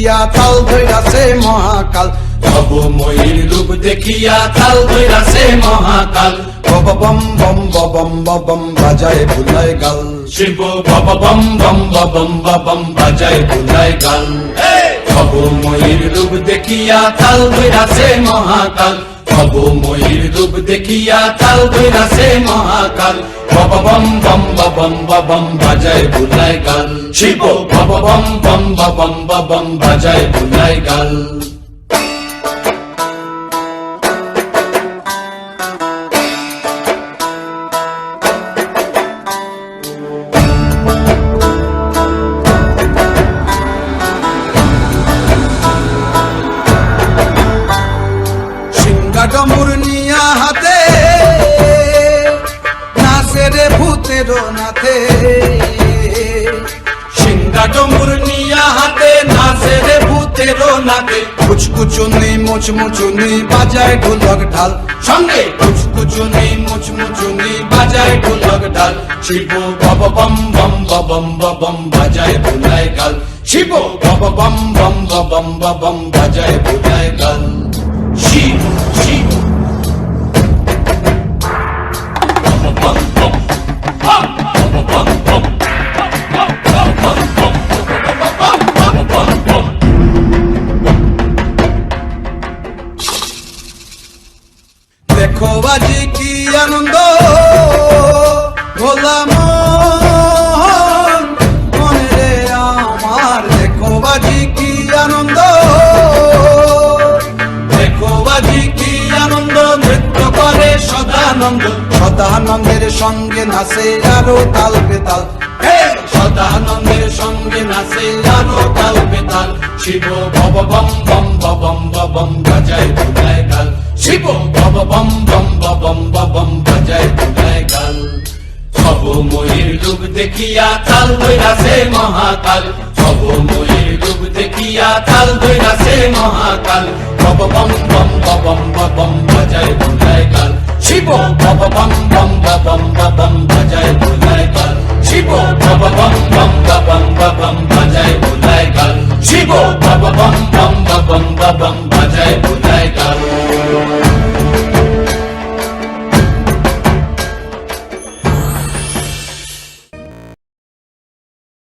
দেখিয়া তাল ধইরাছে মহাকাল, ভবময়ীর রূপ দেখিয়া তাল ধইরাছে মহাকাল। বব বম বম বম বম বাজায় ভুলায় গাল, শিব বব বম বম বম বম বাজায় ভুলায় গাল। ভবময়ীর রূপ দেখিয়া তাল ধইরাছে মহাকাল, ভবময়ীর রূপ দেখিয়া তাল ধইরাছে মহাকাল। বব বম বম বম বাজায় ভুলায় গাল, শিব বব বম বম বম বাজায় ভুলায় গাল। ডমুর নিয়া হাতে নাচে রে ভূতের নাথে, সিংহা ডমুর নিয়া হাতে নাচে রে ভূতের নাথে। কুচকুচুনি মুচমুচুনি বাজায় ঢোলক ঢাল, সঙ্গে কুচকুচুনি মুচমুচুনি বাজায় ঢোলক ঢাল। শিব বব বম বম বাজায় ভুলায় গাল, শিব বব বম বম বাজায় ভুলায় গাল। শিব শিব দেখো বাজি কি আনন্দ ভোলা মনে রে আমার, দেখো বাজি কি আনন্দ, দেখো বাজি কি আনন্দ, নৃত্য করে সদানন্দ। সদানন্দের সঙ্গে নাচে আরো তাল বেতাল, সদানন্দের সঙ্গে নাচে আরো তাল বেতাল। শিব বব বম বম বাজায় ভুলায় গাল, শিব বব বম বম বাজায় ভুলায় গাল। ভবময়ীর রূপ দেখিয়া তাল ধইরাছে মহাকাল, ভবময়ীর রূপ দেখিয়া তাল ধইরাছে মহাকাল। বব বম বম বাজায় ভুলায় গাল, শিব বব বম বম বাজায় ভুলায় গাল, শিব বব বম বম বাজায় ভুলায় গাল, শিব বব বম বম বাজায় ভুলায় গাল।